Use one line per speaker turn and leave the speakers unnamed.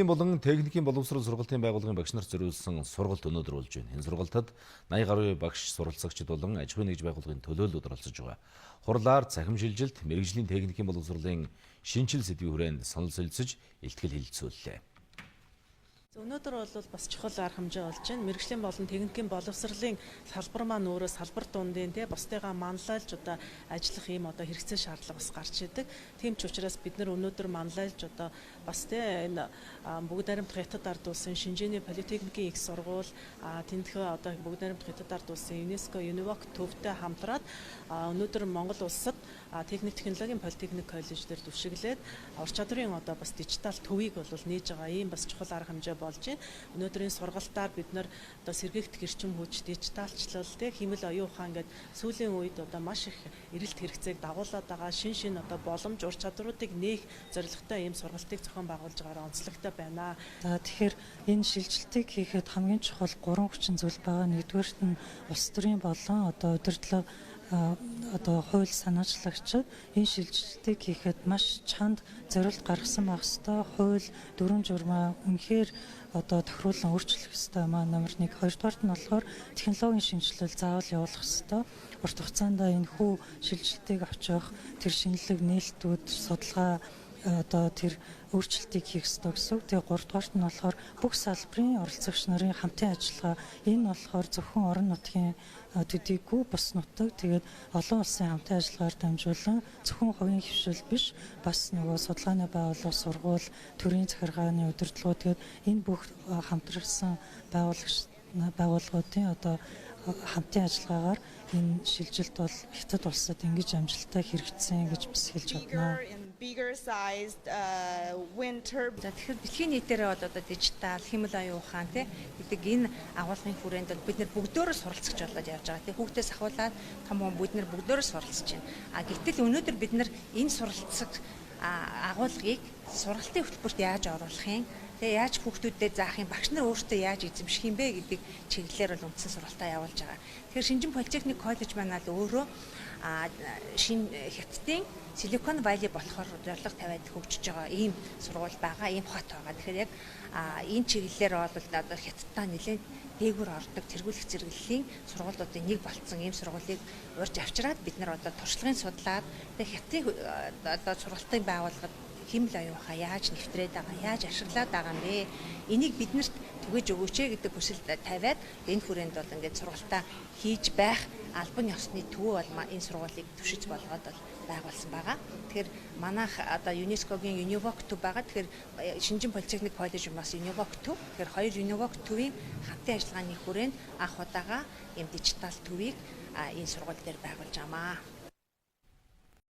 болон техникийн боловсрол сургалтын байгууллагын багш нарт зориулсан сургалт өнөөдөр болж байна. Энэ сургалтад 80 гаруй багш суралцагчид болон аж ахуйн нэгж байгууллагын төлөөлөлд оролцож байгаа. Хурлаар цахим шилжилт, мэрэгжлийн техникийн боловсролын шинжил сэдвийн хүрээнд санал солилцож, илтгэл хэлэлцүүллээ.
Өнөөдөр бол бас чухал арга хэмжээ болж байна. Мэргэжлийн болон техникийн боловсролын салбар маань өөрөө салбар дундын бусдыгаа манлайлж ажиллах ийм хэрэгцээ шаардлага бас гарч идэг. Тийм ч учраас бид нар өнөөдөр манлайлж бас энэ бүгд найрамдах хятад ард улсын шинжээний политехникийн их сургууль тэнцвэр бүгд найрамдах хятад ард улсын ЮНЕСКО Юнивок төвтэй хамтраад өнөөдөр Монгол улсад техник технологийн политехник коллеж дээр түвшиглээд ур чадрын бас дижитал төвийг бол нээж байгаа ийм бас чухал арга хэмжээ болж байна. Өнөөдрийн сургалтаар бид нар сэргээгдэх эрчим хүч, дижиталчлал, хэмэл оюун ухаан гэдэг сүүлийн үед маш их эрэлт хэрэгцээг дагуулад байгаа шин боломж ур чадруудыг нээх зорилготой ийм сургалтыг зохион байгуулж байгаараа онцлогтой байна.
Тэгэхээр энэ шилжилтийг хийхэд хамгийн чухал 3 хүчин зүйл байгаа. Нэгдүгээрт нь улс төрийн болон удирдлага хууль санаачлагчид энэ шилжилтийг хийхэд маш чанд зорилт гаргасан байх ёстой. Хууль дүрм журмаа үнэхээр тохируулан өөрчлөх ёстой маа номер 1. Хоёрдугаарт нь болохоор технологийн шинжилэл заавал явуулах ёстой. Урт хугацаанд энэ хүү шилжилтийг авчих, тэр шинэлэг нээлтүүд, судалгаа тэр өөрчлөлтийг хийх ёстой гэсэн. Тэгээ 3-дугаарт нь болохоор бүх салбарын оролцогч нарын хамтын ажиллагаа. Энэ болохоор зөвхөн орон нутгийн төдийгүй бус нутаг тэгээд олон улсын хамтын ажиллагаар дамжуулан зөвхөн хувийн хвшил биш бас нөгөө судалгааны байгууллага, сургууль, төрийн захиргааны удирдлагууд тэгээд энэ бүх хамтрагсан байгууллагуудын хамтын ажиллагаагаар энэ шилжилт бол хятад улсад ингэж амжилттай хэрэгжсэн гэж бас хэлж байна.
Тэгэхээр дэлхийн нийтээр дижитал, хэмэл оюун ухаан гэдэг энэ агуулгын хүрээнд бид нар бүгдөө суралцж болоод явж байгаа. Хүүхдээс ахуулаад том хүн бид нар бүгдөө суралцж байна. Гэтэл өнөөдөр бид нар энэ суралцах агуулгыг сургалтын хөтөлбөрт яаж оруулах юм? Яаж хүүхдүүдэд заах юм, багш нар өөрсдөө яаж эзэмших юм бэ гэдэг чиглэлээр бол үндсэн сургалтаа явуулж байгаа. Тэгэхээр Шинжин политехник коллеж маань л өөрөө хятадын Silicon Valley болохоор зорилго тавиад хөгжиж байгаа ийм сургууль байгаа, ийм хот байгаа. Тэгэхээр яг энэ чиглэлээр бол хятадтай нэлээд дээгүүр ордог тэргүүлэх зэрэглэлийн сургуулиудын нэг болцсон ийм сургуулийг урьж авчираад бид нар туршлагын судлаад хятадын сургалтын байгууллагад хэмэл оюун ухаан яаж нэвтрээд байгаа, яаж ашиглаад байгаа юм бэ? Энийг биднэрт түгэж өгөөч гэдэг хүсэл тавиад энэ хүрээнд бол ингээд сургалтаа хийж байх албан ёсны төв бол энэ сургуулийг түшиж болгоод байгуулсан байгаа. Тэгэхээр манайх ЮНЕСКОгийн Юнивок төв байгаа. Тэгэхээр Шинжин политехник коллеж бас Юнивок төв. Тэгэхээр хоёр Юнивок төвийн хамтын ажиллагааны хүрээнд анх удаага ийм дижитал төвийг энэ сургууль дээр байгуулж амаа.